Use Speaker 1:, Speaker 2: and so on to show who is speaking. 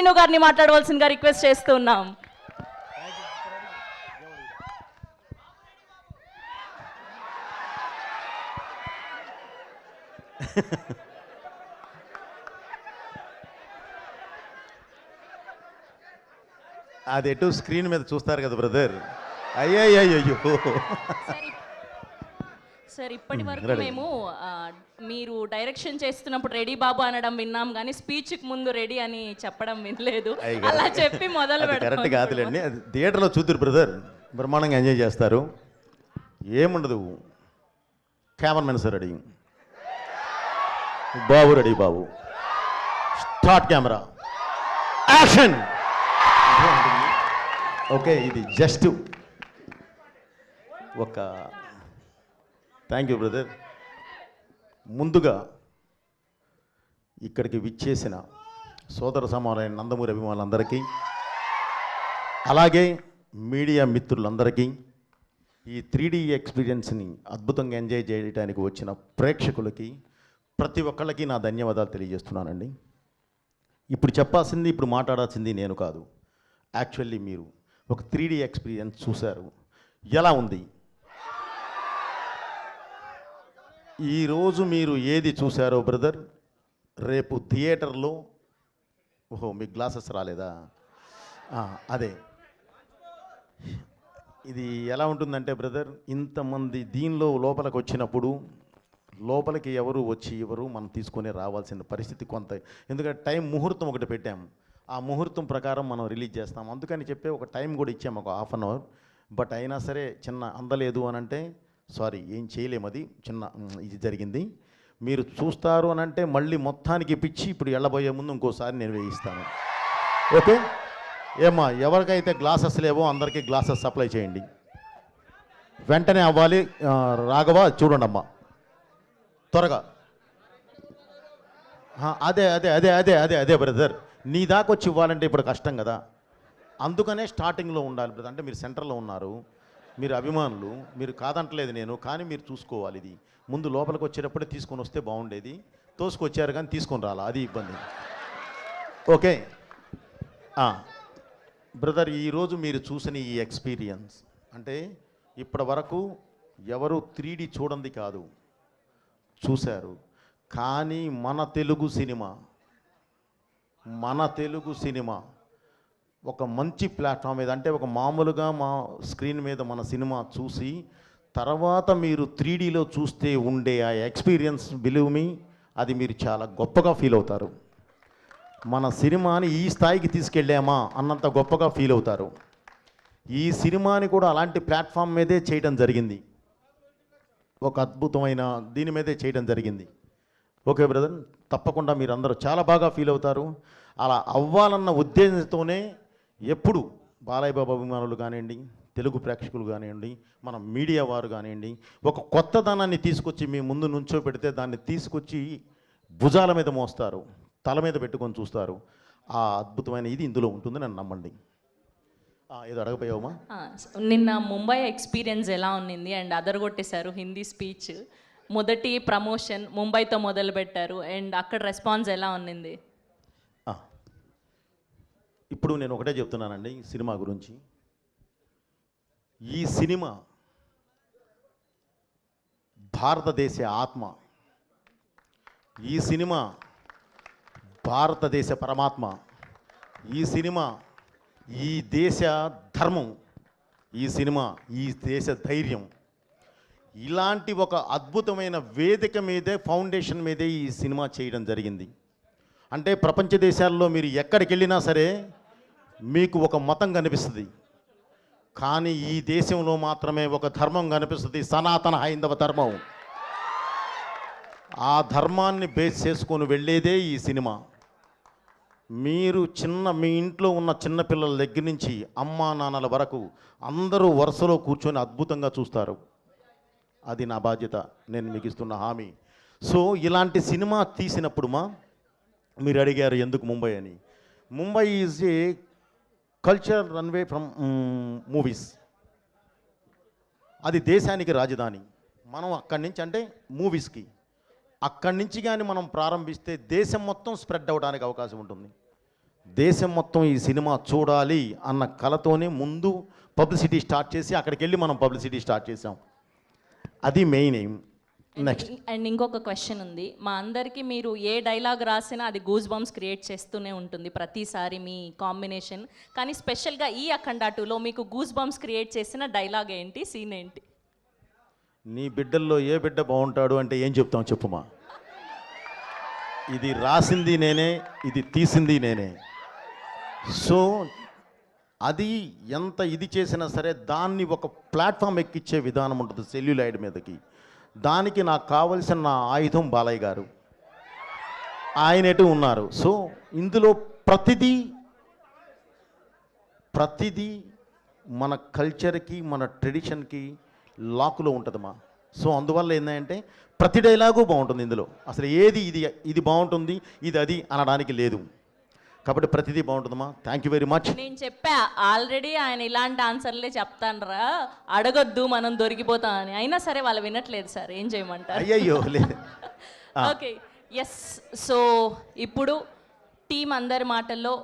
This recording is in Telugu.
Speaker 1: శ్రీను గారిని మాట్లాడవలసిందిగా రిక్వెస్ట్ చేస్తున్నాం.
Speaker 2: అది ఎటు స్క్రీన్ మీద చూస్తారు కదా బ్రదర్. అయ్యయ్యో
Speaker 1: సార్ ఇప్పటి వరకు మేము మీరు డైరెక్షన్ చేస్తున్నప్పుడు రెడీ బాబు అనడం విన్నాం కానీ స్పీచ్కి ముందు రెడీ అని చెప్పడం వినలేదు. అలా చెప్పి మొదలు పెడతాం.
Speaker 2: కరెక్ట్ కాదులేండి, అది థియేటర్లో చూద్దరు బ్రదర్, బ్రహ్మాండంగా ఎంజాయ్ చేస్తారు. ఏముండదు, కెమెరామెన్ సార్ రెడీ, బాబు రెడీ, బాబు స్టార్ట్, కెమెరా యాక్షన్. ఓకే, ఇది జస్ట్ ఒక థ్యాంక్ యూ బ్రదర్. ముందుగా ఇక్కడికి విచ్చేసిన సోదర సమానమైన నందమూరి అభిమానులందరికీ, అలాగే మీడియా మిత్రులందరికీ, ఈ 3D ఎక్స్పీరియన్స్ని అద్భుతంగా ఎంజాయ్ చేయడానికి వచ్చిన ప్రేక్షకులకి ప్రతి ఒక్కళ్ళకి నా ధన్యవాదాలు తెలియజేస్తున్నానండి. ఇప్పుడు చెప్పాల్సింది, ఇప్పుడు మాట్లాడాల్సింది నేను కాదు. యాక్చువల్లీ మీరు ఒక 3D ఎక్స్పీరియన్స్ చూశారు, ఎలా ఉంది? ఈరోజు మీరు ఏది చూశారో బ్రదర్, రేపు థియేటర్లో, ఓహో మీకు గ్లాసెస్ రాలేదా? అదే, ఇది ఎలా ఉంటుందంటే బ్రదర్, ఇంతమంది దీనిలో లోపలికి వచ్చినప్పుడు లోపలికి ఎవరు వచ్చి ఎవరు మనం తీసుకొని రావాల్సిన పరిస్థితి కొంత, ఎందుకంటే టైం ముహూర్తం ఒకటి పెట్టాము, ఆ ముహూర్తం ప్రకారం మనం రిలీజ్ చేస్తాం. అందుకని చెప్పి ఒక టైం కూడా ఇచ్చాము, ఒక ½ అవర్. బట్ అయినా సరే చిన్న అందలేదు అని అంటే సారీ, ఏం చేయలేము, అది చిన్న ఇది జరిగింది. మీరు చూస్తారు అని అంటే మళ్ళీ మొత్తానికి ఇప్పించి ఇప్పుడు వెళ్ళబోయే ముందు ఇంకోసారి నేను వేయిస్తాను. ఓకే ఏమ్మా, ఎవరికైతే గ్లాసెస్ లేవో అందరికీ గ్లాసెస్ సప్లై చేయండి, వెంటనే అవ్వాలి. రాఘవ చూడండి అమ్మా, త్వరగా. అదే అదే అదే అదే అదే అదే బ్రదర్, నీ దాకా వచ్చి ఇవ్వాలంటే ఇప్పుడు కష్టం కదా, అందుకనే స్టార్టింగ్లో ఉండాలి బ్రదర్. అంటే మీరు సెంటర్లో ఉన్నారు, మీరు అభిమానులు, మీరు కాదంటలేదు నేను, కానీ మీరు చూసుకోవాలి. ఇది ముందు లోపలికి వచ్చేటప్పుడే తీసుకొని వస్తే బాగుండేది, తోసుకొచ్చారు కానీ తీసుకొని రాలా, అది ఇబ్బంది. ఓకే బ్రదర్, ఈరోజు మీరు చూసిన ఈ ఎక్స్పీరియన్స్ అంటే ఇప్పటి వరకు ఎవరు 3D చూడండి కాదు, చూశారు. కానీ మన తెలుగు సినిమా ఒక మంచి ప్లాట్ఫామ్ మీద, అంటే ఒక మామూలుగా మా స్క్రీన్ మీద మన సినిమా చూసి తర్వాత మీరు 3Dలో చూస్తే ఉండే ఆ ఎక్స్పీరియన్స్, బిలీవ్ మీ, అది మీరు చాలా గొప్పగా ఫీల్ అవుతారు. మన సినిమాని ఈ స్థాయికి తీసుకెళ్ళామా అన్నంత గొప్పగా ఫీల్ అవుతారు. ఈ సినిమాని కూడా అలాంటి ప్లాట్ఫామ్ మీదే చేయడం జరిగింది, ఒక అద్భుతమైన దీని మీదే చేయడం జరిగింది. ఓకే బ్రదర్, తప్పకుండా మీరు అందరూ చాలా బాగా ఫీల్ అవుతారు. అలా అవ్వాలన్న ఉద్దేశంతోనే ఎప్పుడు బాలయ్య బాబు అభిమానులు కానివ్వండి, తెలుగు ప్రేక్షకులు కానివ్వండి, మన మీడియా వారు కానివ్వండి, ఒక కొత్తదనాన్ని తీసుకొచ్చి మీ ముందు నుంచో పెడితే దాన్ని తీసుకొచ్చి భుజాల మీద మోస్తారు, తల మీద పెట్టుకొని చూస్తారు. ఆ అద్భుతమైన ఇది ఇందులో ఉంటుంది, నన్ను నమ్మండి. ఏదో అడగపోయావమ్మా?
Speaker 1: నిన్న ముంబై ఎక్స్పీరియన్స్ ఎలా ఉన్నింది? అండ్ అదరగొట్టేశారు హిందీ స్పీచ్, మొదటి ప్రమోషన్ ముంబైతో మొదలు పెట్టారు, అండ్ అక్కడ రెస్పాన్స్ ఎలా ఉన్నింది?
Speaker 2: ఇప్పుడు నేను ఒకటే చెప్తున్నానండి సినిమా గురించి. ఈ సినిమా భారతదేశ ఆత్మ, ఈ సినిమా భారతదేశ పరమాత్మ, ఈ సినిమా ఈ దేశ ధర్మం, ఈ సినిమా ఈ దేశ ధైర్యం. ఇలాంటి ఒక అద్భుతమైన వేదిక మీదే, ఫౌండేషన్ మీదే ఈ సినిమా చేయడం జరిగింది. అంటే ప్రపంచ దేశాల్లో మీరు ఎక్కడికి వెళ్ళినా సరే మీకు ఒక మతం కనిపిస్తుంది, కానీ ఈ దేశంలో మాత్రమే ఒక ధర్మం కనిపిస్తుంది, సనాతన హైందవ ధర్మం. ఆ ధర్మాన్ని బేస్ చేసుకొని వెళ్ళేదే ఈ సినిమా. మీరు మీ ఇంట్లో ఉన్న చిన్నపిల్లల దగ్గర నుంచి అమ్మా నాన్నల వరకు అందరూ వరుసలో కూర్చొని అద్భుతంగా చూస్తారు. అది నా బాధ్యత, నేను మీకు ఇస్తున్న హామీ. సో ఇలాంటి సినిమా తీసినప్పుడు మీరు అడిగారు ఎందుకు ముంబై అని. Mumbai is a culture runway from movies. అది దేశానికి రాజధాని. మనం అక్కడి నుంచి, అంటే మూవీస్కి అక్కడి నుంచి కానీ మనం ప్రారంభిస్తే దేశం మొత్తం స్ప్రెడ్ అవ్వడానికి అవకాశం ఉంటుంది. దేశం మొత్తం ఈ సినిమా చూడాలి అన్న కలతోనే ముందు పబ్లిసిటీ స్టార్ట్ చేసి అక్కడికి వెళ్ళి మనం పబ్లిసిటీ స్టార్ట్ చేసాం. అది మెయిన్ ఎయిమ్. నెక్స్ట్
Speaker 1: అండ్ ఇంకొక క్వశ్చన్ ఉంది. మా అందరికీ మీరు ఏ డైలాగ్ రాసినా అది గూస్ బంప్స్ క్రియేట్ చేస్తూనే ఉంటుంది ప్రతిసారి మీ కాంబినేషన్. కానీ స్పెషల్గా ఈ అఖండ 2లో మీకు గూస్ బంప్స్ క్రియేట్ చేసిన డైలాగ్ ఏంటి, సీన్ ఏంటి?
Speaker 2: నీ బిడ్డల్లో ఏ బిడ్డ బాగుంటాడు అంటే ఏం చెప్తాం చెప్పుమా. ఇది రాసింది నేనే, ఇది తీసింది నేనే. సో అది ఎంత ఇది చేసినా సరే దాన్ని ఒక ప్లాట్ఫామ్ ఎక్కించే విధానం ఉంటుంది సెల్యులాయిడ్ మీదకి. దానికి నాకు కావలసిన నా ఆయుధం బాలయ్య గారు, ఆయన ఎటు ఉన్నారు. సో ఇందులో ప్రతిదీ మన కల్చర్కి మన ట్రెడిషన్కి లాకులో ఉంటుందమ్మా. సో అందువల్ల ఏంటంటే ప్రతి డైలాగు బాగుంటుంది ఇందులో. అసలు ఏది ఇది బాగుంటుంది ఇది అది అనడానికి లేదు. కాబట్టి ప్రతిదీ బాగుంటుందమ్మా. Thank you very much.
Speaker 1: నేను చెప్పా ఆల్రెడీ ఆయన ఇలాంటి ఆన్సర్లే చెప్తానరా, అడగొద్దు మనం దొరికిపోతాం అని. అయినా సరే వాళ్ళు వినట్లేదు సార్, ఏం చేయమంటారు?
Speaker 2: అయ్యయ్యో లేదు.
Speaker 1: Okay, yes. సో ఇప్పుడు టీం అందరి మాటల్లో